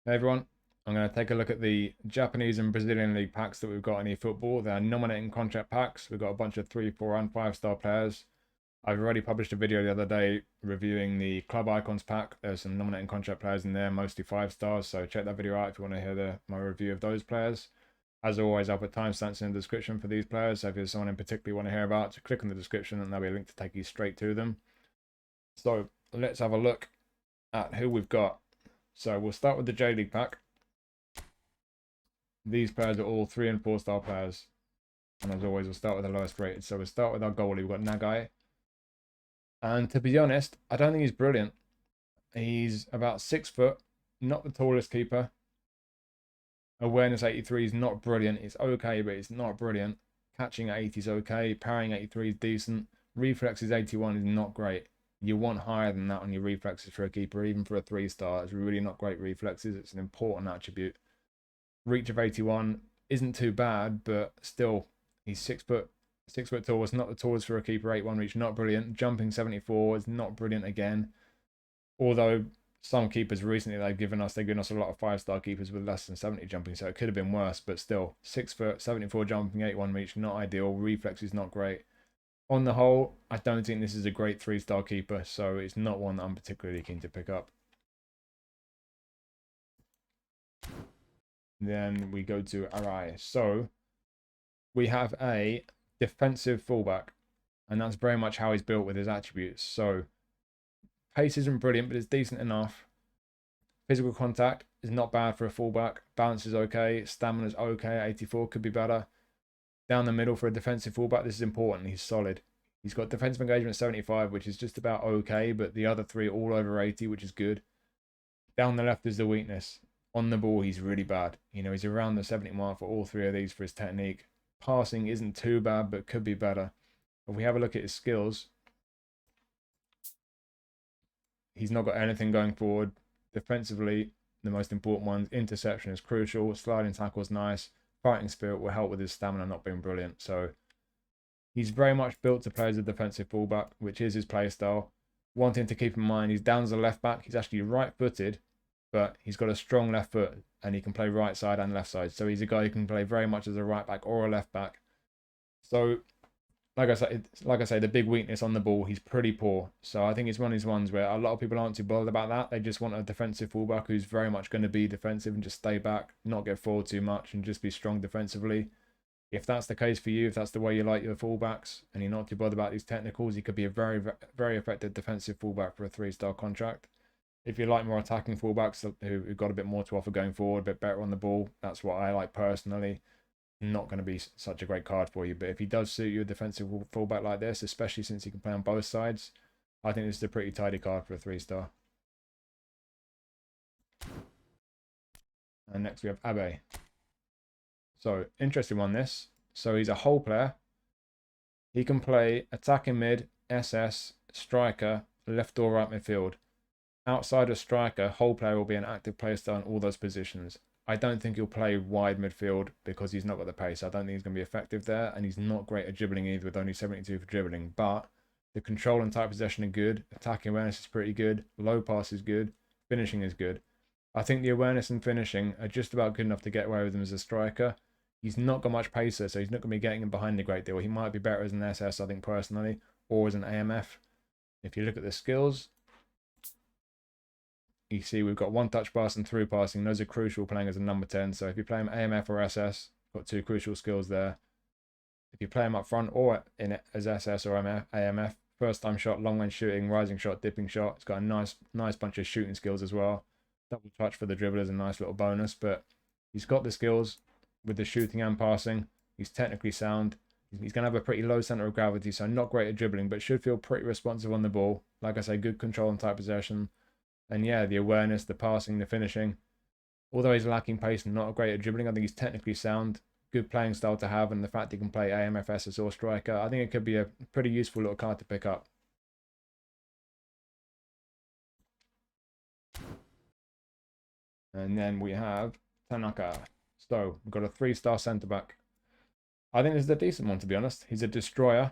Hey everyone, I'm going to take a look at the Japanese and Brazilian league packs that we've got in eFootball. They're nominating contract packs. We've got a bunch of 3, 4, and 5-star players. I've already published a video the other day reviewing the club icons pack. There's some nominating contract players in there, mostly 5 stars. So check that video out if you want to hear my review of those players. As always, I'll put timestamps in the description for these players. So if there's someone in particular you want to hear about, just click on the description and there'll be a link to take you straight to them. So let's have a look at who we've got. So we'll start with the J League pack. These players are all 3 and 4-star players. And as always, we'll start with the lowest rated. So we'll start with our goalie. We've got Nagai. And to be honest, I don't think he's brilliant. He's about 6 foot, not the tallest keeper. Awareness 83 is not brilliant. It's okay, but it's not brilliant. Catching at 80 is okay. Parrying 83 is decent. Reflexes 81 is not great. You want higher than that on your reflexes for a keeper, even for a 3-star. It's really not great reflexes. It's an important attribute. Reach of 81 isn't too bad, but still, he's 6 foot tall. It's not the tallest for a keeper. 81 reach, not brilliant. Jumping 74 is not brilliant again. Although some keepers recently they've given us a lot of 5-star keepers with less than 70 jumping, so it could have been worse. But still, 6 foot, 74 jumping, 81 reach, not ideal. Reflex is not great. On the whole, I don't think this is a great 3-star keeper, so it's not one that I'm particularly keen to pick up. Then we go to Arai. So we have a defensive fullback, and that's very much how he's built with his attributes. So pace isn't brilliant, but it's decent enough. Physical contact is not bad for a fullback. Balance is okay. Stamina's okay. 84 could be better. Down the middle for a defensive fullback, this is important. He's solid. He's got defensive engagement 75, which is just about okay, but the other 3 all over 80, which is good. Down the left is the weakness. On the ball, he's really bad. You know, he's around the 70 mark for all 3 of these for his technique. Passing isn't too bad, but could be better. If we have a look at his skills, he's not got anything going forward. Defensively, the most important ones, interception is crucial. Sliding tackle is nice. Fighting spirit will help with his stamina not being brilliant. So he's very much built to play as a defensive fullback, which is his play style. One thing to keep in mind, he's down as a left back. He's actually right-footed, but he's got a strong left foot and he can play right side and left side. So he's a guy who can play very much as a right back or a left back. So like I say, the big weakness on the ball, he's pretty poor. So I think it's one of these ones where a lot of people aren't too bothered about that. They just want a defensive fullback who's very much going to be defensive and just stay back, not get forward too much and just be strong defensively. If that's the case for you, if that's the way you like your fullbacks and you're not too bothered about these technicals, he could be a very, very effective defensive fullback for a 3-star contract. If you like more attacking fullbacks who've got a bit more to offer going forward, a bit better on the ball, that's what I like personally. Not going to be such a great card for you. But if he does suit you a defensive fullback like this, especially since he can play on both sides, I think this is a pretty tidy card for a 3-star. And next we have Abe. So, interesting one this. So he's a whole player. He can play attacking mid, SS, striker, left or right midfield. Outside of striker, whole player will be an active player style in all those positions. I don't think he'll play wide midfield because he's not got the pace. I don't think he's going to be effective there, and he's not great at dribbling either with only 72 for dribbling. But the control and tight possession are good. Attacking awareness is pretty good. Low pass is good. Finishing is good. I think the awareness and finishing are just about good enough to get away with him as a striker. He's not got much pacer, so he's not going to be getting him behind a great deal. He might be better as an SS, I think, personally, or as an AMF. If you look at the skills, you see we've got 1-touch pass and through passing. Those are crucial playing as a number 10. So if you play him AMF or SS, got 2 crucial skills there. If you play him up front or in it as SS or AMF, first time shot, long range shooting, rising shot, dipping shot. It's got a nice bunch of shooting skills as well. Double touch for the dribbler is a nice little bonus, but he's got the skills with the shooting and passing. He's technically sound. He's going to have a pretty low center of gravity, so not great at dribbling, but should feel pretty responsive on the ball. Like I say, good control and tight possession. And yeah, the awareness, the passing, the finishing. Although he's lacking pace and not great at dribbling, I think he's technically sound. Good playing style to have, and the fact he can play AMF, SS or striker, I think it could be a pretty useful little card to pick up. And then we have Tanaka. So we've got a 3-star centre back. I think this is a decent one, to be honest. He's a destroyer.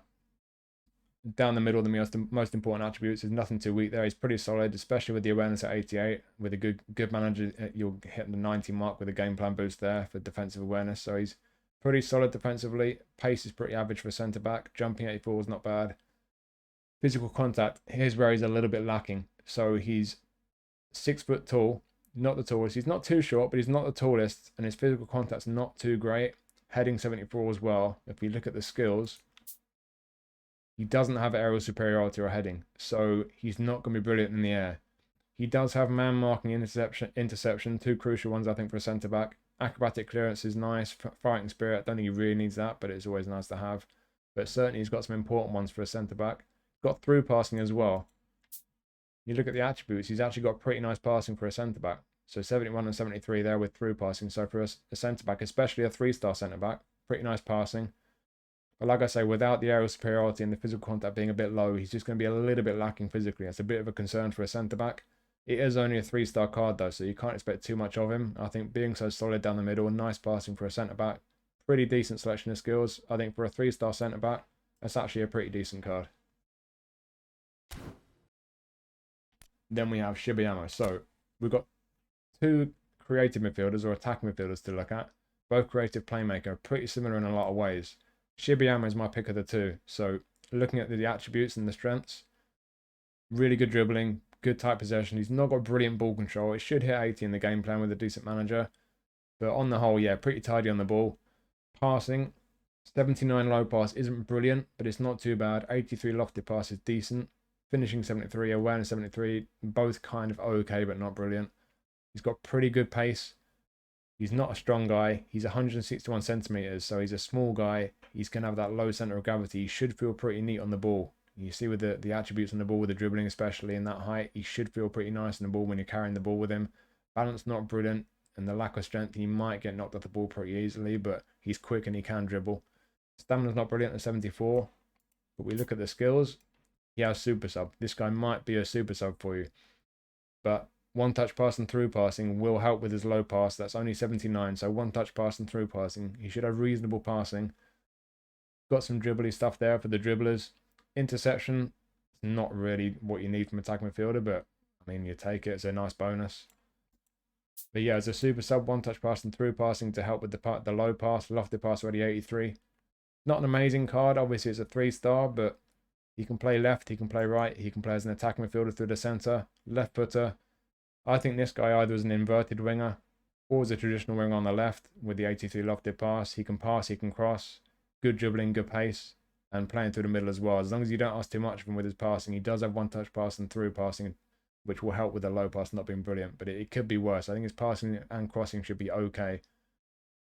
Down the middle, the most important attributes, is nothing too weak there. He's pretty solid, especially with the awareness at 88. With a good manager, you'll hit the 90 mark with a game plan boost there for defensive awareness. So he's pretty solid defensively. Pace is pretty average for a centre back. Jumping 84 is not bad. Physical contact, here's where he's a little bit lacking. So he's 6 foot tall, not the tallest. He's not too short, but he's not the tallest, and his physical contact's not too great. Heading 74 as well. If we look at the skills, he doesn't have aerial superiority or heading, so he's not going to be brilliant in the air. He does have man marking, interception, 2 crucial ones, I think, for a centre back. Acrobatic clearance is nice. Fighting spirit, I don't think he really needs that, but it's always nice to have. But certainly he's got some important ones for a centre back. Got through passing as well. You look at the attributes, he's actually got pretty nice passing for a centre back. So 71 and 73 there with through passing. So for a centre back, especially a 3-star centre back, pretty nice passing. But like I say, without the aerial superiority and the physical contact being a bit low, he's just going to be a little bit lacking physically. That's a bit of a concern for a centre-back. It is only a 3-star card though, so you can't expect too much of him. I think being so solid down the middle, nice passing for a centre-back, pretty decent selection of skills. I think for a 3-star centre-back, that's actually a pretty decent card. Then we have Shibayama. So we've got 2 creative midfielders or attacking midfielders to look at. Both creative playmaker, pretty similar in a lot of ways. Shibayama is my pick of the 2. So looking at the attributes and the strengths, really good dribbling, good tight possession. He's not got brilliant ball control. It should hit 80 in the game plan with a decent manager. But on the whole, yeah, pretty tidy on the ball. Passing, 79 low pass isn't brilliant, but it's not too bad. 83 lofted pass is decent. Finishing 73, awareness 73, both kind of okay, but not brilliant. He's got pretty good pace. He's not a strong guy. He's 161 centimeters, so he's a small guy. He's going to have that low center of gravity. He should feel pretty neat on the ball. You see with the attributes on the ball, with the dribbling especially in that height, he should feel pretty nice on the ball when you're carrying the ball with him. Balance not brilliant, and the lack of strength, he might get knocked off the ball pretty easily, but he's quick and he can dribble. Stamina's not brilliant at 74, but we look at the skills. He has super sub. This guy might be a super sub for you, but one-touch pass and through passing will help with his low pass. That's only 79, so one-touch pass and through passing. He should have reasonable passing. Got some dribbly stuff there for the dribblers. Interception, not really what you need from attacking midfielder, but I mean, you take it. It's a nice bonus. But yeah, as a super sub, one-touch pass and through passing to help with the low pass. Lofted pass already 83. Not an amazing card. Obviously, it's a 3-star, but he can play left, he can play right, he can play as an attacking midfielder through the centre. Left footer. I think this guy either as an inverted winger or as a traditional winger on the left with the 83 lofted pass. He can pass, he can cross. Good dribbling, good pace, and playing through the middle as well. As long as you don't ask too much of him with his passing, he does have one-touch pass and through passing, which will help with the low pass not being brilliant, but it could be worse. I think his passing and crossing should be okay.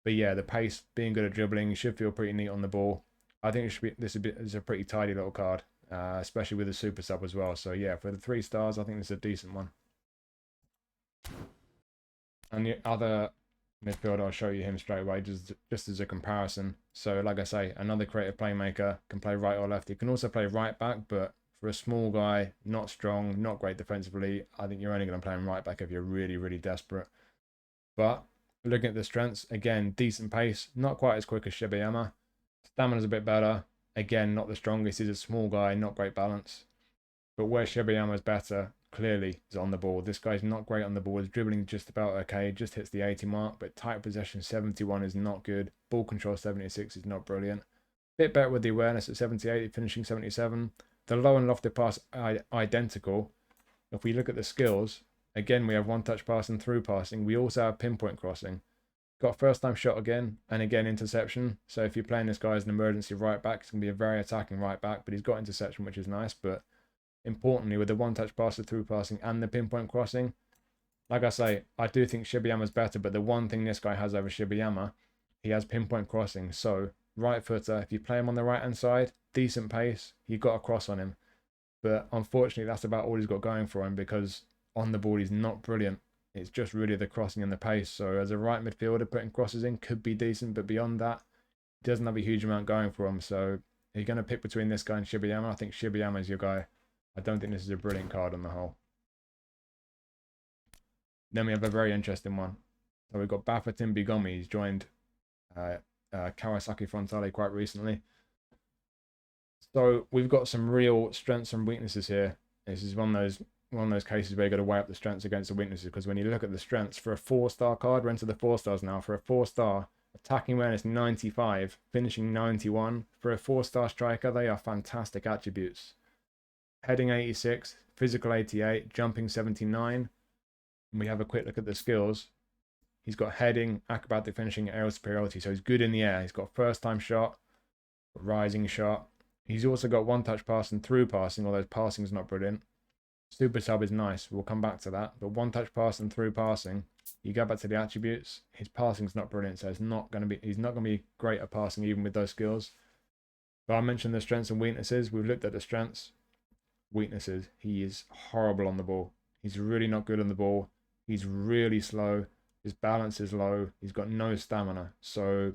But yeah, the pace, being good at dribbling, he should feel pretty neat on the ball. I think this is a pretty tidy little card, especially with the super sub as well. So yeah, for the 3 stars, I think this is a decent one. And the other midfielder, I'll show you him straight away, just as a comparison. So like I say, another creative playmaker, can play right or left. He can also play right back, but for a small guy, not strong, not great defensively, I think you're only going to play him right back if you're really, really desperate. But looking at the strengths, again, decent pace, not quite as quick as Shibayama. Stamina's a bit better. Again, not the strongest. He's a small guy, not great balance. But where Shibayama's better, clearly, is on the ball. This guy's not great on the ball. His dribbling just about okay, just hits the 80 mark, but tight possession 71 is not good. Ball control 76 is not brilliant. Bit better with the awareness at 78, finishing 77. The low and lofted pass identical. If we look at the skills, again, we have one-touch pass and through passing. We also have pinpoint crossing. Got first-time shot again, and again, interception. So if you're playing this guy as an emergency right back, it's going to be a very attacking right back, but he's got interception, which is nice. But importantly, with the one-touch pass, the through passing, and the pinpoint crossing, like I say, I do think Shibayama's better, but the one thing this guy has over Shibayama, he has pinpoint crossing. So right footer, if you play him on the right-hand side, decent pace, you've got a cross on him. But unfortunately, that's about all he's got going for him, because on the ball, he's not brilliant. It's just really the crossing and the pace. So as a right midfielder, putting crosses in could be decent, but beyond that, he doesn't have a huge amount going for him. So if you're going to pick between this guy and Shibayama, I think Shibayama is your guy. I don't think this is a brilliant card on the whole. Then we have a very interesting one. So we've got Bafferton Gomis. He's joined Kawasaki Frontale quite recently. So we've got some real strengths and weaknesses here. This is one of those cases where you got to weigh up the strengths against the weaknesses, because when you look at the strengths for a 4-star card, we're into the 4 stars now. For a 4-star, attacking awareness 95, finishing 91. For a 4-star striker, they are fantastic attributes. Heading 86, physical 88, jumping 79. And we have a quick look at the skills. He's got heading, acrobatic finishing, aerial superiority. So he's good in the air. He's got first time shot, rising shot. He's also got one-touch pass and through passing, although his passing is not brilliant. Super sub is nice. We'll come back to that. But one-touch pass and through passing, you go back to the attributes. His passing's not brilliant, so he's not going to be great at passing even with those skills. But I mentioned the strengths and weaknesses. We've looked at the strengths, weaknesses. He is horrible on the ball. He's really not good on the ball. He's really slow. His balance is low. He's got no stamina. So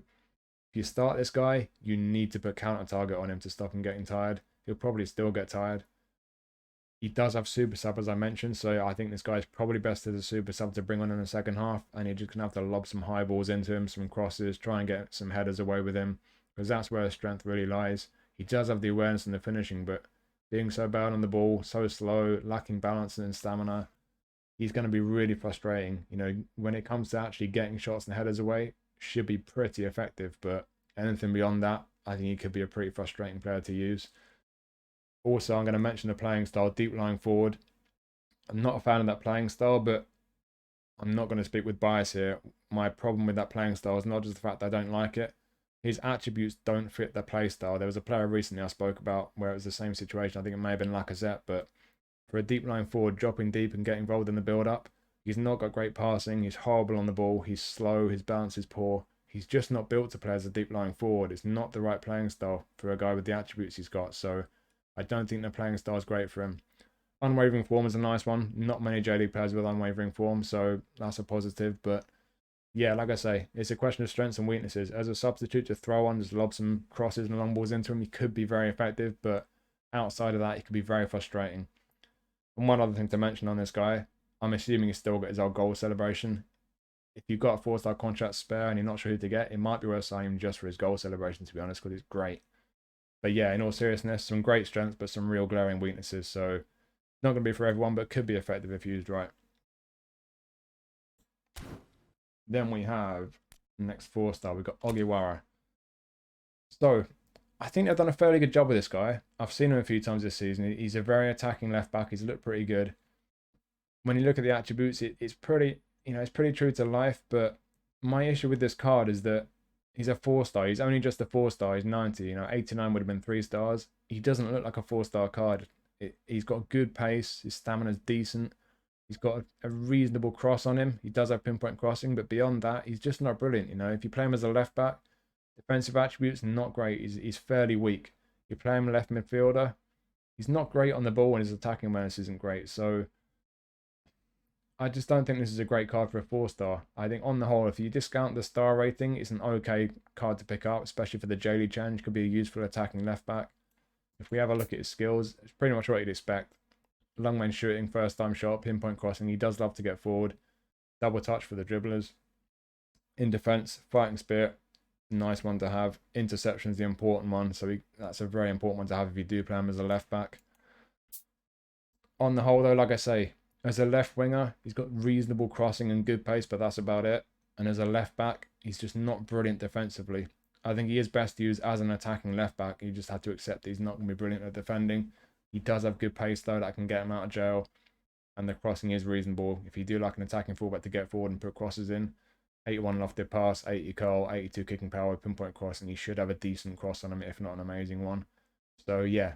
if you start this guy, you need to put counter target on him to stop him getting tired. He'll probably still get tired. He does have super sub, as I mentioned, so I think this guy is probably best as a super sub to bring on in the second half, and you're just going to have to lob some high balls into him, some crosses, try and get some headers away with him, because that's where his strength really lies. He does have the awareness and the finishing, but being so bad on the ball, so slow, lacking balance and stamina, he's going to be really frustrating. You know, when it comes to actually getting shots and headers away, should be pretty effective, but anything beyond that, I think he could be a pretty frustrating player to use. Also, I'm going to mention the playing style, deep lying forward. I'm not a fan of that playing style, but I'm not going to speak with bias here. My problem with that playing style is not just the fact that I don't like it. His attributes don't fit the play style. There was a player recently I spoke about where it was the same situation. I think it may have been Lacazette, but for a deep lying forward, dropping deep and getting involved in the build-up, he's not got great passing. He's horrible on the ball. He's slow. His balance is poor. He's just not built to play as a deep lying forward. It's not the right playing style for a guy with the attributes he's got. So I don't think the playing style is great for him. Unwavering form is a nice one. Not many J League players with unwavering form, so that's a positive. But yeah, like I say, it's a question of strengths and weaknesses. As a substitute to throw on, just lob some crosses and long balls into him, he could be very effective, but outside of that, he could be very frustrating. And one other thing to mention on this guy, I'm assuming he's still got his old goal celebration. If you've got a 4-star contract spare and you're not sure who to get, it might be worth signing him just for his goal celebration, to be honest, because it's great. But yeah, in all seriousness, some great strengths, but some real glaring weaknesses. So not going to be for everyone, but could be effective if used right. Then we have the next 4-star. We've got Ogiwara. So I think they've done a fairly good job with this guy. I've seen him a few times this season. He's a very attacking left back. He's looked pretty good. When you look at the attributes, it's pretty, it's pretty true to life. But my issue with this card is that he's a 4-star. He's only just a 4-star. He's 90. 89 would have been 3 stars. He doesn't look like a 4-star card. He's got good pace. His stamina's decent. He's got a reasonable cross on him. He does have pinpoint crossing, but beyond that, he's just not brilliant. If you play him as a left back, defensive attributes not great. He's fairly weak. You play him left midfielder, he's not great on the ball, and his attacking awareness isn't great. So I just don't think this is a great card for a 4-star. I think on the whole, if you discount the star rating, it's an okay card to pick up, especially for the J League challenge. Could be a useful attacking left back. If we have a look at his skills, it's pretty much what you'd expect. Long range shooting, first time shot, pinpoint crossing. He does love to get forward. Double touch for the dribblers. In defense, fighting spirit, nice one to have. Interception's the important one, so that's a very important one to have if you do play him as a left back. On the whole, though, like I say, as a left winger, he's got reasonable crossing and good pace, but that's about it. And as a left back, he's just not brilliant defensively. I think he is best used as an attacking left back. You just have to accept that he's not going to be brilliant at defending. He does have good pace, though, that can get him out of jail. And the crossing is reasonable. If you do like an attacking fullback to get forward and put crosses in, 81 lofted pass, 80 curl, 82 kicking power, pinpoint crossing, he should have a decent cross on him, if not an amazing one. So, yeah,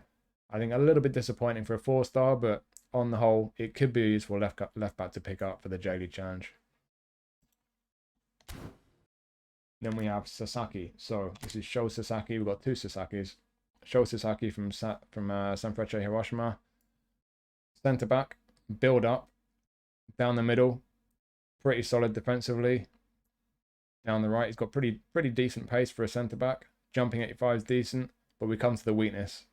I think a little bit disappointing for a 4-star, but on the whole, it could be a useful left back to pick up for the J League challenge. Then we have Sasaki. So this is Sho Sasaki. We've got 2 Sasakis. Sho Sasaki from Sanfrecce Hiroshima. Centre back, build up, down the middle, pretty solid defensively. Down the right, he's got pretty decent pace for a centre back. Jumping 85 is decent, but we come to the weakness.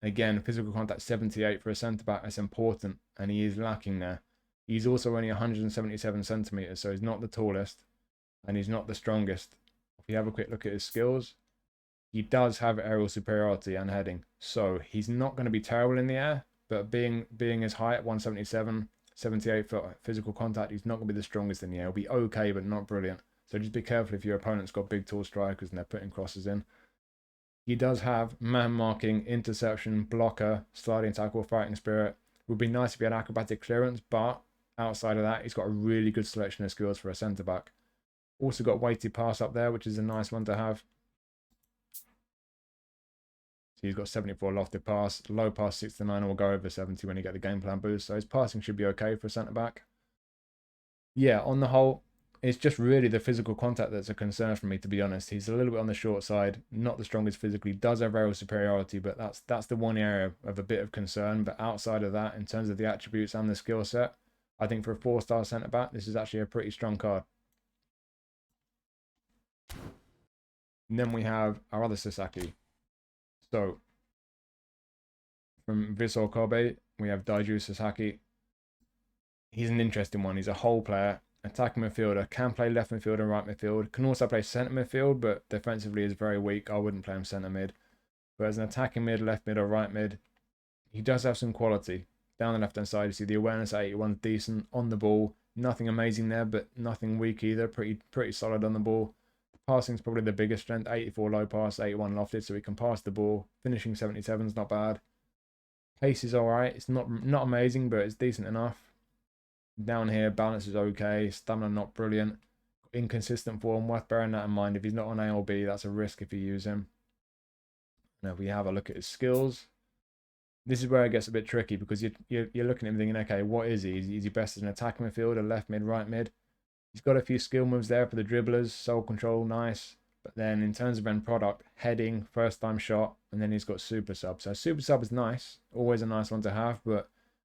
Again, physical contact 78 for a centre back. That's important, and he is lacking there. He's also only 177 centimeters, so he's not the tallest, and he's not the strongest. If you have a quick look at his skills, He does have aerial superiority and heading, so he's not going to be terrible in the air, but being his height at 177, 78 foot physical contact, he's not going to be the strongest in the air. He'll be okay, but not brilliant. So just be careful if your opponent's got big, tall strikers and they're putting crosses in. He does have man marking, interception, blocker, sliding tackle, fighting spirit. Would be nice if he had acrobatic clearance, but outside of that, he's got a really good selection of skills for a centre back. Also got weighted pass up there, which is a nice one to have. So he's got 74 lofted pass, low pass 69, and will go over 70 when you get the game plan boost. So his passing should be okay for a centre back. Yeah, on the whole, it's just really the physical contact that's a concern for me, to be honest. He's a little bit on the short side, not the strongest physically, does have aerial superiority, but that's the one area of a bit of concern. But outside of that, in terms of the attributes and the skill set, I think for a 4-star centre back, this is actually a pretty strong card. And then we have our other Sasaki. So, from Vissel Kobe, we have Daiju Sasaki. He's an interesting one. He's a whole player, attacking midfielder, can play left midfield and right midfield, can also play centre midfield, but defensively is very weak. I wouldn't play him centre mid. But as an attacking mid, left mid or right mid, he does have some quality. Down the left-hand side, you see the awareness at 81 decent, on the ball. Nothing amazing there, but nothing weak either. Pretty solid on the ball. Passing is probably the biggest strength. 84 low pass, 81 lofted, so he can pass the ball. Finishing 77 is not bad. Pace is alright. It's not amazing, but it's decent enough. Down here, balance is okay. Stamina not brilliant. Inconsistent form. Worth bearing that in mind. If he's not on A or B, that's a risk if you use him. Now, if we have a look at his skills, this is where it gets a bit tricky because you're looking at him thinking, okay, what is he? Is he best as an attacking midfielder, left mid, right mid? He's got a few skill moves there for the dribblers, soul control, nice. But then in terms of end product, heading, first time shot, and then he's got super sub. So super sub is nice, always a nice one to have, but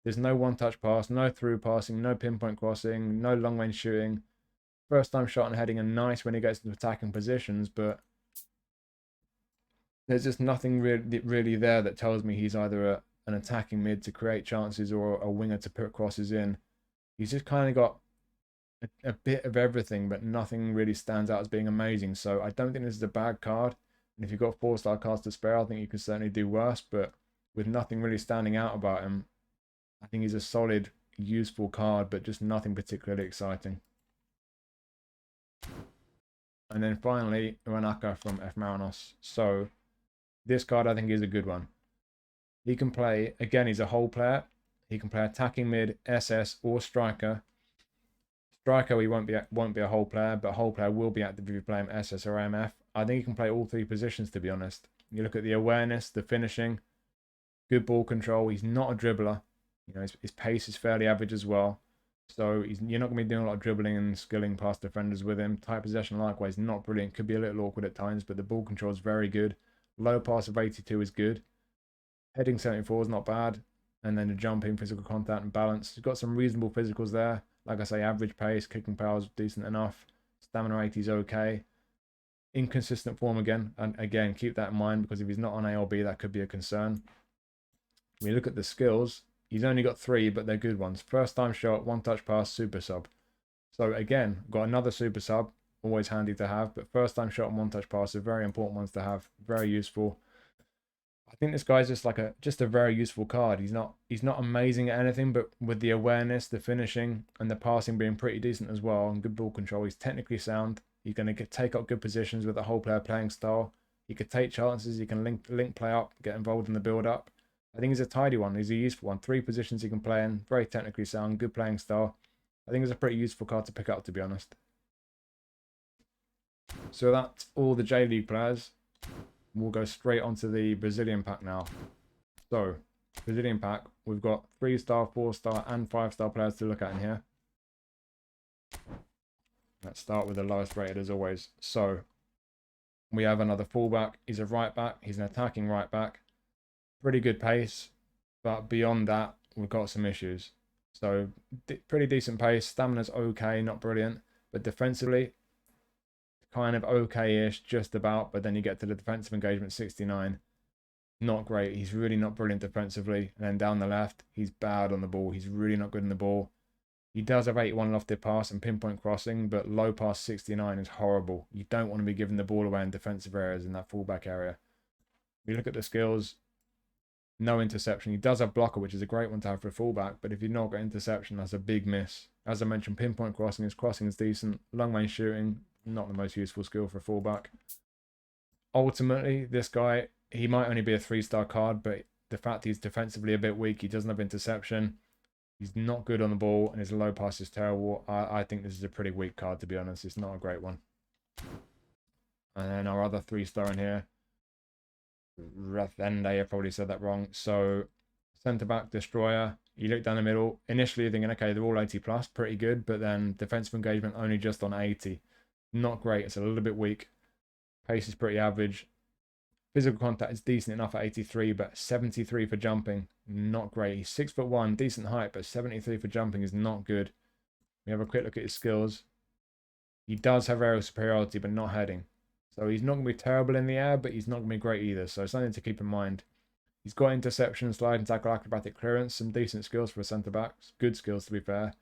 there's no one-touch pass, no through passing, no pinpoint crossing, no long-range shooting. First time shot and heading are nice when he gets into attacking positions, but there's just nothing really there that tells me he's either an attacking mid to create chances or a winger to put crosses in. He's just kind of got a bit of everything, but nothing really stands out as being amazing. So I don't think this is a bad card. And if you've got 4-star cards to spare, I think you can certainly do worse. But with nothing really standing out about him, I think he's a solid, useful card, but just nothing particularly exciting. And then finally, Uenaka from F. Marinos. So this card I think is a good one. He can play, again, he's a whole player. He can play attacking mid, SS, or striker. Striker, he won't be a whole player, but whole player will be active if you play him SS or AMF. I think he can play all three positions, to be honest. You look at the awareness, the finishing, good ball control. He's not a dribbler. You know, his pace is fairly average as well. So you're not going to be doing a lot of dribbling and skilling past defenders with him. Tight possession, likewise, not brilliant. Could be a little awkward at times, but the ball control is very good. Low pass of 82 is good. Heading 74 is not bad. And then the jumping, physical contact and balance. He's got some reasonable physicals there. Like I say, average pace, kicking power is decent enough. Stamina 80 is okay. Inconsistent form again. And again, keep that in mind because if he's not on A or B, that could be a concern. When you look at the skills, he's only got 3, but they're good ones. First time shot, one touch pass, super sub. So again, got another super sub. Always handy to have. But first time shot and one touch pass are very important ones to have. Very useful. I think this guy's just a very useful card. He's not amazing at anything, but with the awareness, the finishing, and the passing being pretty decent as well, and good ball control, he's technically sound. He's going to take up good positions with a whole player playing style. He could take chances. He can link play up, get involved in the build up. I think he's a tidy one. He's a useful one. 3 positions he can play in. Very technically sound, good playing style. I think it's a pretty useful card to pick up, to be honest. So that's all the J League players. We'll go straight onto the Brazilian pack now. So, Brazilian pack, we've got 3-star, 4-star, and 5-star players to look at in here. Let's start with the lowest rated as always. So, we have another fullback. He's a right back. He's an attacking right back. Pretty good pace, but beyond that, we've got some issues. So, pretty decent pace. Stamina's okay, not brilliant, but defensively, kind of okay-ish, just about, but then you get to the defensive engagement, 69. Not great. He's really not brilliant defensively. And then down the left, he's bad on the ball. He's really not good in the ball. He does have 81 lofted pass and pinpoint crossing, but low pass 69 is horrible. You don't want to be giving the ball away in defensive areas in that fullback area. If you look at the skills, no interception. He does have blocker, which is a great one to have for a fullback, but if you've not got interception, that's a big miss. As I mentioned, pinpoint crossing, his crossing is decent. Long range shooting, not the most useful skill for a fullback. Ultimately, this guy, he might only be a 3-star card, but the fact he's defensively a bit weak, he doesn't have interception, he's not good on the ball, and his low pass is terrible. I think this is a pretty weak card, to be honest. It's not a great one. And then our other 3-star in here, Rezende, I probably said that wrong. So, centre-back, destroyer. You look down the middle. Initially, you're thinking, okay, they're all 80 plus, pretty good. But then defensive engagement only just on 80. Not great. It's a little bit weak. Pace is pretty average. Physical contact is decent enough at 83, but 73 for jumping, not great. He's 6'1", decent height, but 73 for jumping is not good. We have a quick look at his skills. He does have aerial superiority, but not heading. So he's not going to be terrible in the air, but he's not going to be great either. So something to keep in mind. He's got interception, sliding tackle, acrobatic clearance, some decent skills for a centre-back. Good skills, to be fair.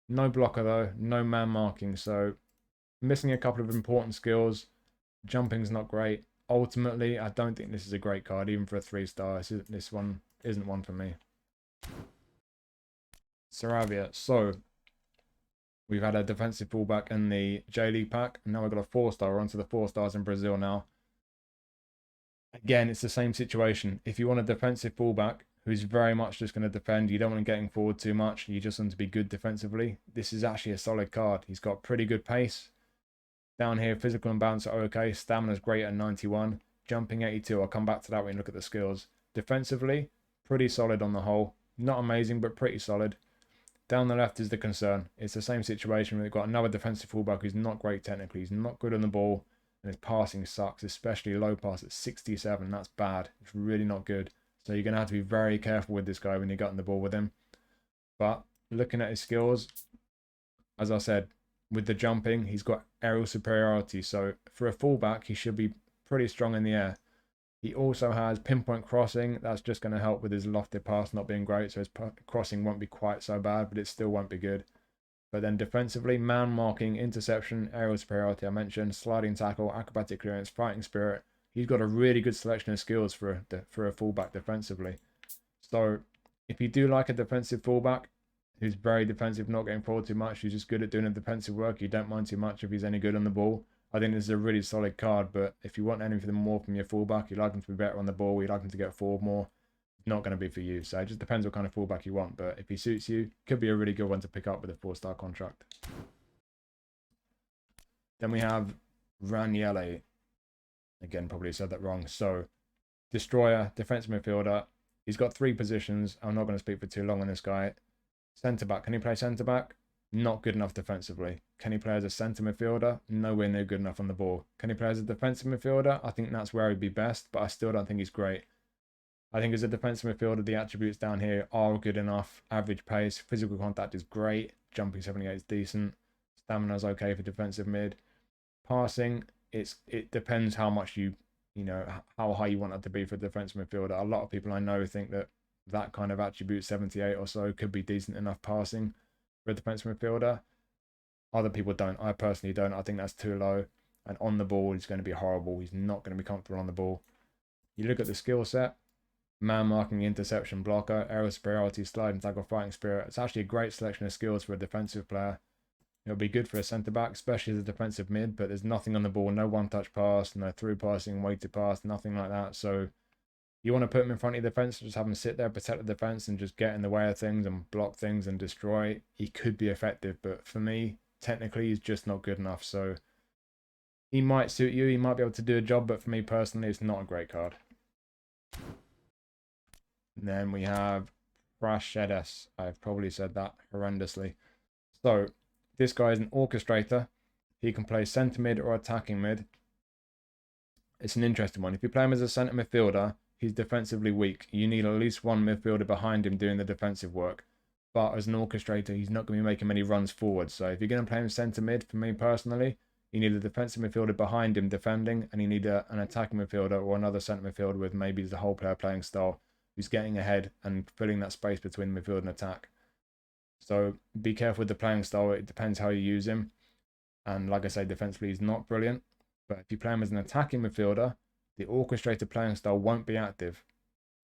No blocker, though. No man marking. So missing a couple of important skills. Jumping's not great. Ultimately, I don't think this is a great card, even for a 3-star. This one isn't one for me. Saravia. So we've had a defensive fullback in the J-League pack, and now we've got a 4-star. We're onto the 4-stars in Brazil now. Again, it's the same situation. If you want a defensive fullback who's very much just going to defend, you don't want him getting forward too much, you just want to be good defensively, this is actually a solid card. He's got pretty good pace. Down here, physical and balance are okay. Stamina's great at 91. Jumping 82. I'll come back to that when you look at the skills. Defensively, pretty solid on the whole. Not amazing, but pretty solid. Down the left is the concern. It's the same situation. We've got another defensive fullback who's not great technically. He's not good on the ball, and his passing sucks, especially low pass at 67. That's bad. It's really not good. So you're going to have to be very careful with this guy when you're getting the ball with him. But looking at his skills, as I said, with the jumping, he's got aerial superiority. So for a fullback, he should be pretty strong in the air. He also has pinpoint crossing. That's just going to help with his lofted pass not being great. So his crossing won't be quite so bad, but it still won't be good. But then defensively, man marking, interception, aerial superiority, I mentioned, sliding tackle, acrobatic clearance, fighting spirit. He's got a really good selection of skills for a fullback defensively. So if you do like a defensive fullback, who's very defensive, not getting forward too much, who's just good at doing the defensive work, you don't mind too much if he's any good on the ball, I think this is a really solid card. But if you want anything more from your fullback, you like him to be better on the ball, you like him to get forward more, not going to be for you. So it just depends what kind of fullback you want. But if he suits you, could be a really good one to pick up with a 4-star contract. Then we have Raniele. Again, probably said that wrong. So destroyer, defensive midfielder. He's got 3 positions. I'm not going to speak for too long on this guy. Centre-back. Can he play centre-back? Not good enough defensively. Can he play as a centre midfielder? Nowhere near good enough on the ball. Can he play as a defensive midfielder? I think that's where he'd be best, but I still don't think he's great. I think as a defensive midfielder, the attributes down here are good enough. Average pace, physical contact is great. Jumping 78 is decent. Stamina's okay for defensive mid. Passing, it depends how much how high you want that to be for a defensive midfielder. A lot of people I know think that kind of attribute, 78 or so, could be decent enough passing for a defensive midfielder. Other people don't. I personally don't. I think that's too low. And on the ball, he's going to be horrible. He's not going to be comfortable on the ball. You look at the skill set, man marking, interception, blocker, aerial superiority, sliding tackle, fighting spirit. It's actually a great selection of skills for a defensive player. It'll be good for a centre-back, especially as a defensive mid, but there's nothing on the ball, no one-touch pass, no through passing, weighted pass, nothing like that. So you want to put him in front of your defence, just have him sit there, protect the defence, and just get in the way of things and block things and destroy. He could be effective, but for me, technically, he's just not good enough. So he might suit you, he might be able to do a job, but for me personally, it's not a great card. And then we have Praxedes. I've probably said that horrendously. So this guy is an orchestrator. He can play centre mid or attacking mid. It's an interesting one. If you play him as a centre midfielder, he's defensively weak. You need at least one midfielder behind him doing the defensive work. But as an orchestrator, he's not going to be making many runs forward. So if you're going to play him centre mid, for me personally, you need a defensive midfielder behind him defending, and you need an attacking midfielder or another centre midfielder with maybe the whole player playing style who's getting ahead and filling that space between midfield and attack. So be careful with the playing style. It depends how you use him. And like I say, defensively, he's not brilliant. But if you play him as an attacking midfielder, the orchestrated playing style won't be active.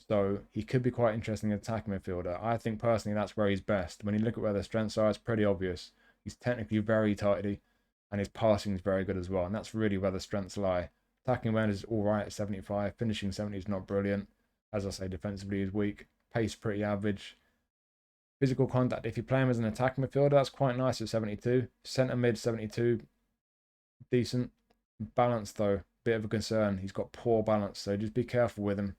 So he could be quite interesting attacking midfielder. I think personally that's where he's best. When you look at where the strengths are, it's pretty obvious. He's technically very tidy, and his passing is very good as well. And that's really where the strengths lie. Attacking awareness is all right at 75. Finishing 70 is not brilliant. As I say, defensively is weak. Pace pretty average. Physical contact, if you play him as an attacking midfielder, that's quite nice at 72. Centre mid 72, decent. Balance though, bit of a concern. He's got poor balance, so just be careful with him.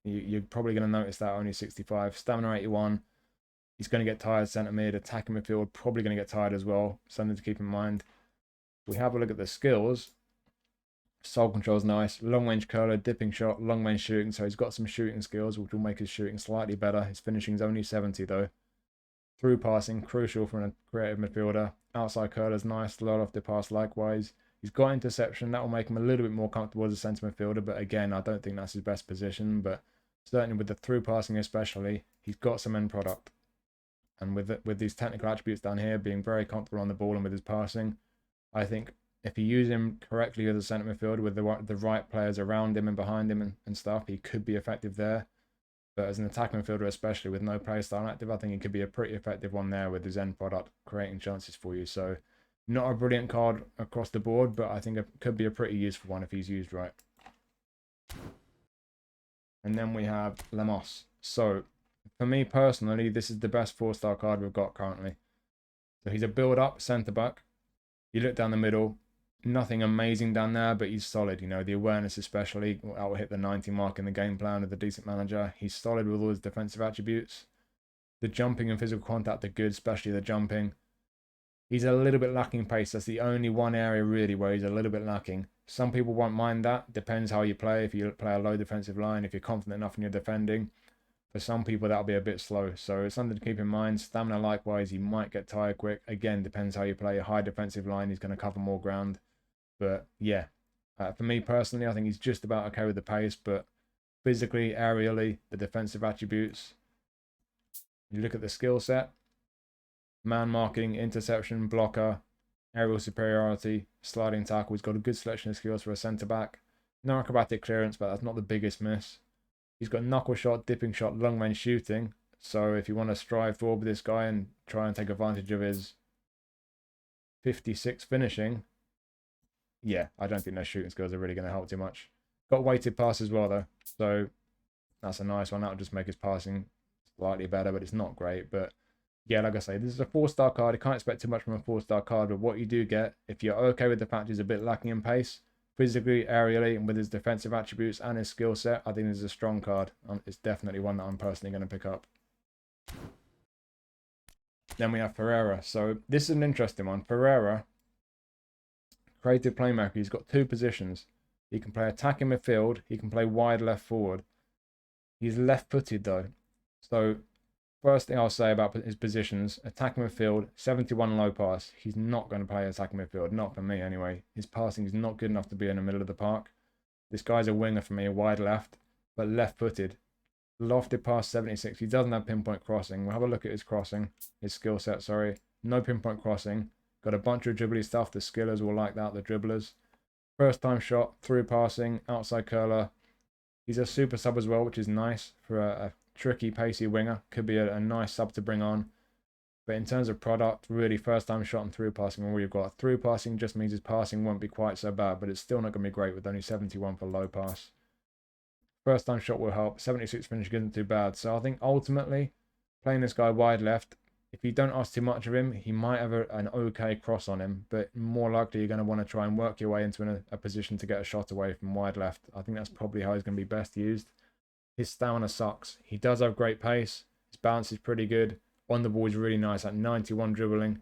You're probably going to notice that only 65. Stamina 81. He's going to get tired centre mid. Attacking midfield, probably going to get tired as well. Something to keep in mind. We have a look at the skills. Soul control's nice. Long range curler, dipping shot, long range shooting. So he's got some shooting skills, which will make his shooting slightly better. His finishing's only 70 though. Through passing, crucial for a creative midfielder. Outside curler's nice. Low off the pass likewise. He's got interception. That will make him a little bit more comfortable as a centre midfielder. But again, I don't think that's his best position. But certainly with the through passing especially, he's got some end product. And with these technical attributes down here, being very comfortable on the ball and with his passing, I think if you use him correctly as a centre midfielder with the right players around him and behind him and stuff, he could be effective there. But as an attacking midfielder, especially with no play style active, I think he could be a pretty effective one there with his end product creating chances for you. So not a brilliant card across the board, but I think it could be a pretty useful one if he's used right. And then we have Lemos. So for me personally, this is the best 4-star card we've got currently. So he's a build-up centre-back. You look down the middle, nothing amazing down there, but he's solid. You know, the awareness especially, that will hit the 90 mark in the game plan with a decent manager. He's solid with all his defensive attributes. The jumping and physical contact are good, especially the jumping. He's a little bit lacking pace. That's the only one area really where he's a little bit lacking. Some people won't mind that. Depends how you play. If you play a low defensive line, if you're confident enough in your defending. For some people, that'll be a bit slow. So it's something to keep in mind. Stamina likewise, he might get tired quick. Again, depends how you play. A high defensive line, he's going to cover more ground. But yeah, for me personally, I think he's just about okay with the pace. But physically, aerially, the defensive attributes. You look at the skill set. Man marking, interception, blocker, aerial superiority, sliding tackle. He's got a good selection of skills for a centre-back. No acrobatic clearance, but that's not the biggest miss. He's got knuckle shot, dipping shot, long range shooting. So if you want to strive forward with this guy and try and take advantage of his 56 finishing, yeah, I don't think those shooting skills are really going to help too much. Got weighted pass as well, though. So that's a nice one. That'll just make his passing slightly better, but it's not great. But yeah, like I say, this is a 4-star card. You can't expect too much from a 4-star card, but what you do get, if you're okay with the fact he's a bit lacking in pace, physically, aerially, and with his defensive attributes and his skill set, I think this is a strong card. It's definitely one that I'm personally going to pick up. Then we have Ferreira. So this is an interesting one. Ferreira, creative playmaker. He's got 2 positions. He can play attacking midfield. He can play wide left forward. He's left-footed though. So first thing I'll say about his positions, attacking midfield, 71 low pass. He's not going to play attacking midfield, not for me anyway. His passing is not good enough to be in the middle of the park. This guy's a winger for me, wide left, but left-footed. Lofted pass, 76. He doesn't have pinpoint crossing. We'll have a look at his crossing, his skill set, sorry. No pinpoint crossing. Got a bunch of dribbly stuff. The skillers will like that, the dribblers. First time shot, through passing, outside curler. He's a super sub as well, which is nice for a tricky, pacey winger. Could be a nice sub to bring on. But in terms of product, really first time shot and through passing, all you've got. Through passing just means his passing won't be quite so bad, but it's still not going to be great with only 71 for low pass. First time shot will help. 76 finish isn't too bad. So I think ultimately, playing this guy wide left, if you don't ask too much of him, he might have an okay cross on him, but more likely you're going to want to try and work your way into a position to get a shot away from wide left. I think that's probably how he's going to be best used. His stamina sucks. He does have great pace. His balance is pretty good. On the ball is really nice at 91 dribbling.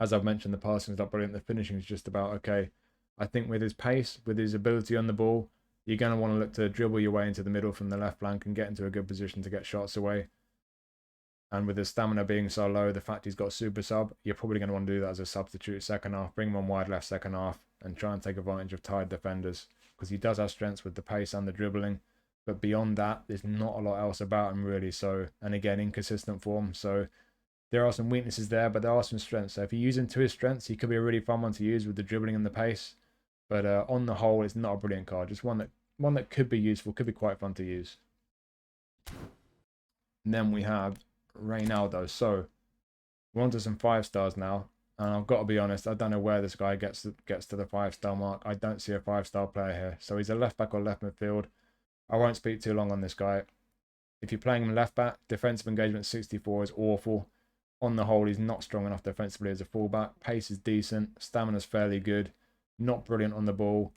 As I've mentioned, the passing is not brilliant. The finishing is just about okay. I think with his pace, with his ability on the ball, you're going to want to look to dribble your way into the middle from the left flank and get into a good position to get shots away. And with his stamina being so low, the fact he's got super sub, you're probably going to want to do that as a substitute second half. Bring him on wide left second half and try and take advantage of tired defenders. Because he does have strengths with the pace and the dribbling. But beyond that, there's not a lot else about him really. So, and again, inconsistent form. So There are some weaknesses there, but there are some strengths. So if you use him to his strengths, he could be a really fun one to use with the dribbling and the pace. But on the whole, it's not a brilliant card. Just one that could be useful, could be quite fun to use. And then we have Reinaldo. So we're on to some 5-stars now. And I've got to be honest, I don't know where this guy gets to the 5-star mark. I don't see a 5-star player here. So he's a left back or left midfield. I won't speak too long on this guy. If you're playing him left back, defensive engagement 64 is awful. On the whole, he's not strong enough defensively as a fullback. Pace is decent. Stamina's fairly good. Not brilliant on the ball.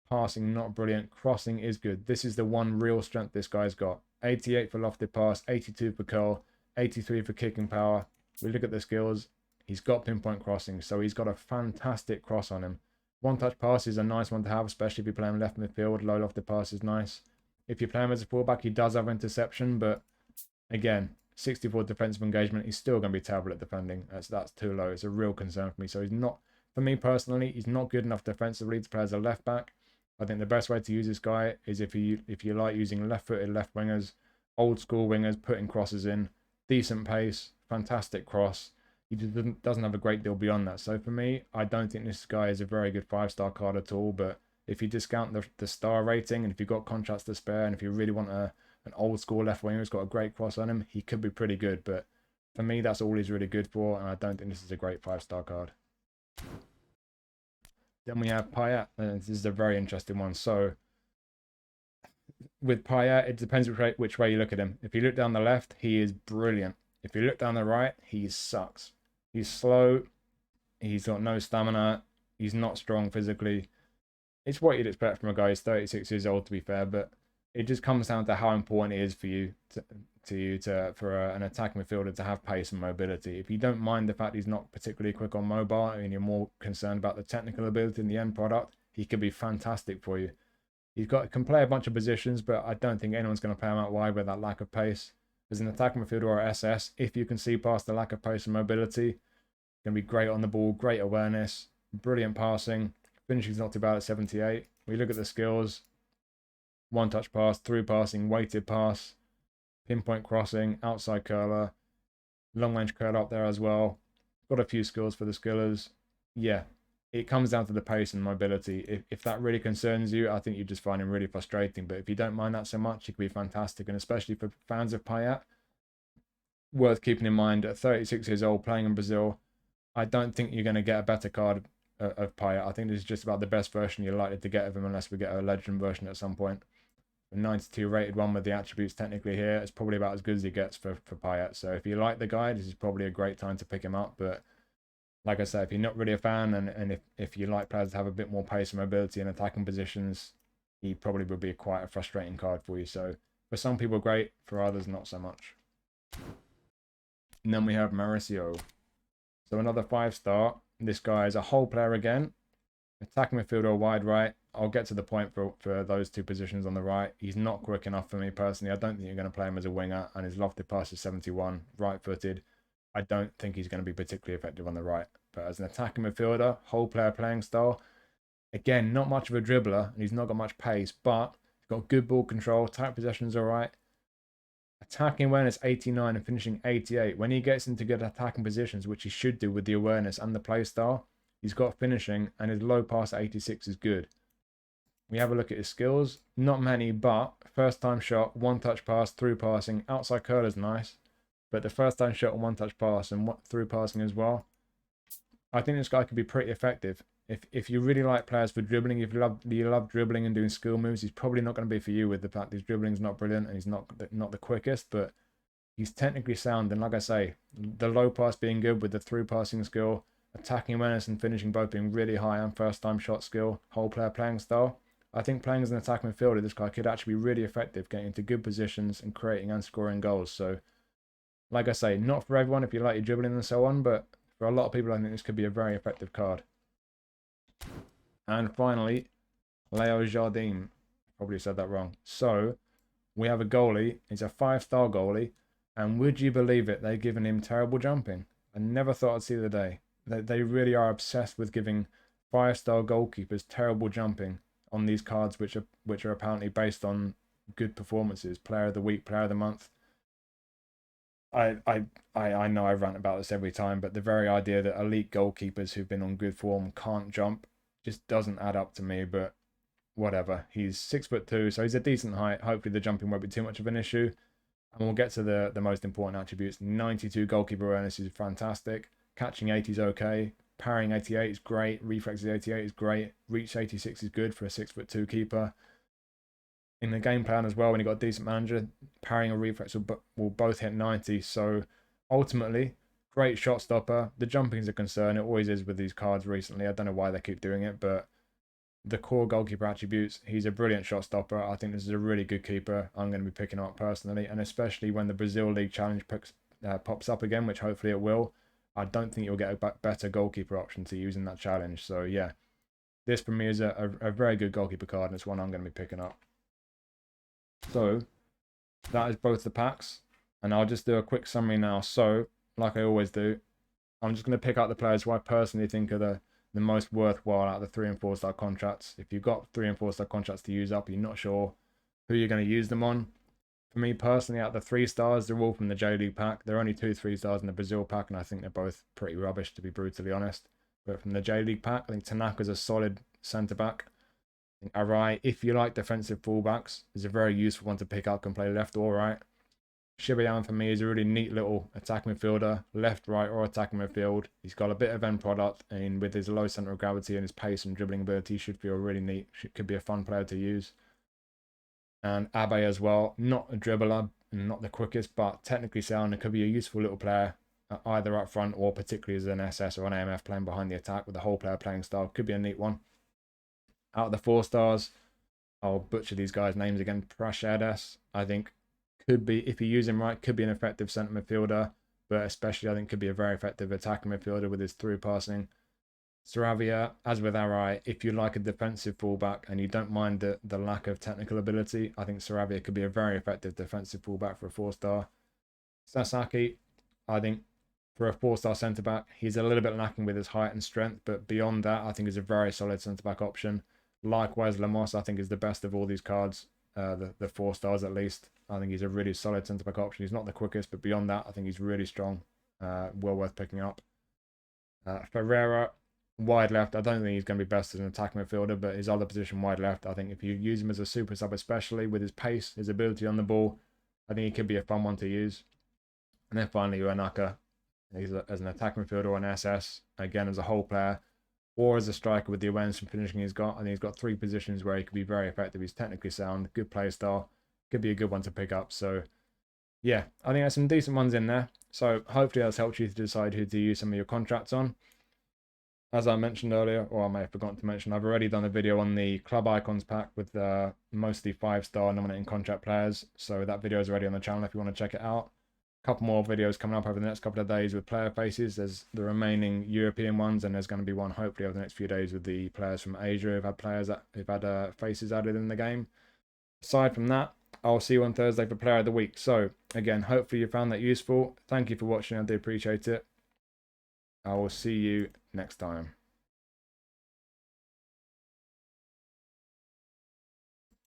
Passing, not brilliant. Crossing is good. This is the one real strength this guy's got. 88 for lofted pass, 82 for curl, 83 for kicking power. We look at the skills. He's got pinpoint crossing, so he's got a fantastic cross on him. One-touch pass is a nice one to have, especially if you play him left midfield. Low lofted pass is nice. If you play him as a fullback, he does have interception, but again, 64 defensive engagement, he's still going to be terrible at defending. That's too low. It's a real concern for me. So he's not, for me personally, he's not good enough defensively to play as a left back. I think the best way to use this guy is if you like using left-footed left wingers, old school wingers, putting crosses in, decent pace, fantastic cross. He doesn't have a great deal beyond that. So for me, I don't think this guy is a very good 5-star card at all. But if you discount the star rating, and if you've got contracts to spare, and if you really want an old school left winger who's got a great cross on him, he could be pretty good. But for me, that's all he's really good for, and I don't think this is a great 5-star card. Then we have Payet, and this is a very interesting one. So with Payet, it depends which way you look at him. If you look down the left, he is brilliant. If you look down the right, he sucks. He's slow. He's got no stamina. He's not strong physically. It's what you'd expect from a guy who's 36 years old, to be fair, but it just comes down to how important it is for you for an attacking midfielder to have pace and mobility. If you don't mind the fact he's not particularly quick on mobile and you're more concerned about the technical ability in the end product, he could be fantastic for you. Can play a bunch of positions, but I don't think anyone's going to play him out wide with that lack of pace. As an attacking midfielder or SS, if you can see past the lack of pace and mobility, going to be great on the ball, great awareness, brilliant passing. Finishing's not too bad at 78. We look at the skills: one-touch pass, through passing, weighted pass, pinpoint crossing, outside curler, long-range curl up there as well. Got a few skills for the skillers. Yeah, it comes down to the pace and mobility. If that really concerns you, I think you just find him really frustrating. But if you don't mind that so much, he could be fantastic. And especially for fans of Payet, worth keeping in mind, at 36 years old, playing in Brazil, I don't think you're going to get a better card of Payet. I think this is just about the best version you're likely to get of him, unless we get a legend version at some point. The 92 rated one with the attributes technically here, it's probably about as good as he gets for Payet. So if you like the guy, this is probably a great time to pick him up. But like I said, if you're not really a fan, and if you like players to have a bit more pace and mobility in attacking positions, he probably would be quite a frustrating card for you. So for some people, great. For others, not so much. And then we have Maurício. So another 5-star. This guy is a whole player again. Attacking midfielder or wide right. I'll get to the point for those two positions on the right. He's not quick enough for me personally. I don't think you're going to play him as a winger, and his lofted pass is 71, right-footed. I don't think he's going to be particularly effective on the right. But as an attacking midfielder, whole player playing style, again, not much of a dribbler, and he's not got much pace, but he's got good ball control, tight possessions all right. Attacking awareness 89 and finishing 88. When he gets into good attacking positions, which he should do with the awareness and the play style, he's got finishing, and his low pass at 86 is good. We have a look at his skills. Not many, but first time shot, one-touch pass, through passing, outside curl is nice. But the first time shot and one-touch pass and through passing as well, I think this guy could be pretty effective. If you really like players for dribbling, if you love dribbling and doing skill moves, he's probably not going to be for you, with the fact his dribbling's not brilliant and he's not the quickest, but he's technically sound. And like I say, the low pass being good with the through passing skill, attacking awareness and finishing both being really high, and first time shot skill, whole player playing style. I think playing as an attacking midfielder, this guy could actually be really effective, getting into good positions and creating and scoring goals. So, like I say, not for everyone if you like your dribbling and so on, but for a lot of people, I think this could be a very effective card. And finally, Léo Jardim. Probably said that wrong. So, we have a goalie. He's a 5-star goalie. And would you believe it, they've given him terrible jumping. I never thought I'd see the day. They really are obsessed with giving 5-star goalkeepers terrible jumping on these cards, which are apparently based on good performances, player of the week, player of the month. I know I rant about this every time, but the very idea that elite goalkeepers who've been on good form can't jump just doesn't add up to me. But whatever. He's 6'2", so he's a decent height. Hopefully the jumping won't be too much of an issue. And we'll get to the most important attributes. 92 goalkeeper awareness is fantastic. Catching 80 is okay. Parrying 88 is great. Reflexes 88 is great. Reach 86 is good for a 6'2" keeper. In the game plan as well, when you've got a decent manager, parrying and reflex will both hit 90. So ultimately, great shot stopper. The jumping is a concern. It always is with these cards recently. I don't know why they keep doing it, but the core goalkeeper attributes, he's a brilliant shot stopper. I think this is a really good keeper. I'm going to be picking up personally, and especially when the Brazil League Challenge pops up again, which hopefully it will. I don't think you'll get a better goalkeeper option to use in that challenge. So yeah, this for me is a very good goalkeeper card, and it's one I'm going to be picking up. So that is both the packs, and I'll just do a quick summary now. So like I always do, I'm just going to pick out the players who I personally think are the most worthwhile out of the 3 and 4 star contracts. If you've got 3 and 4 star contracts to use up, you're not sure who you're going to use them on. For me personally, out of the 3 stars, they're all from the J League pack. There are only 2 3 stars in the Brazil pack, and I think they're both pretty rubbish, to be brutally honest. But from the J League pack, I think Tanaka's a solid centre back. I think Arai, if you like defensive fullbacks, is a very useful one to pick up, can play left or right. Shibayama for me is a really neat little attacking midfielder, left, right, or attacking midfield. He's got a bit of end product, and with his low centre of gravity and his pace and dribbling ability, should feel really neat. Could be a fun player to use. And Abe as well, not a dribbler and not the quickest, but technically sound. It could be a useful little player, either up front or particularly as an SS or an AMF playing behind the attack with a whole player playing style. Could be a neat one. Out of the 4 stars, I'll butcher these guys' names again. Praxedes, I think, could be, if you use him right, could be an effective centre midfielder, but especially I think could be a very effective attacking midfielder with his through passing. Saravia, as with Arai, if you like a defensive fullback and you don't mind the lack of technical ability, I think Saravia could be a very effective defensive fullback for a 4 star. Sasaki, I think for a 4 star centre back, he's a little bit lacking with his height and strength, but beyond that, I think he's a very solid centre back option. Likewise, Lemos, I think, is the best of all these cards, the 4 stars at least. I think he's a really solid centre back option. He's not the quickest, but beyond that, I think he's really strong. Well worth picking up. Ferreira, wide left. I don't think he's going to be best as an attacking midfielder, but his other position, wide left, I think if you use him as a super sub, especially with his pace, his ability on the ball, I think he could be a fun one to use. And then finally, Uenaka. He's as an attacking midfielder or an SS, again as a whole player, or as a striker with the awareness and finishing he's got. I think he's got 3 positions where he could be very effective. He's technically sound, good play style, could be a good one to pick up. So yeah, I think there's some decent ones in there. So hopefully that's helped you to decide who to use some of your contracts on. As I mentioned earlier, or I may have forgotten to mention, I've already done a video on the Club Icons pack with mostly 5-star nominating contract players. So that video is already on the channel if you want to check it out. Couple more videos coming up over the next couple of days with player faces. There's the remaining European ones, and there's going to be one hopefully over the next few days with the players from Asia who've had faces added in the game. Aside from that, I'll see you on Thursday for Player of the Week. So again, hopefully you found that useful. Thank you for watching. I do appreciate it. I will see you next time.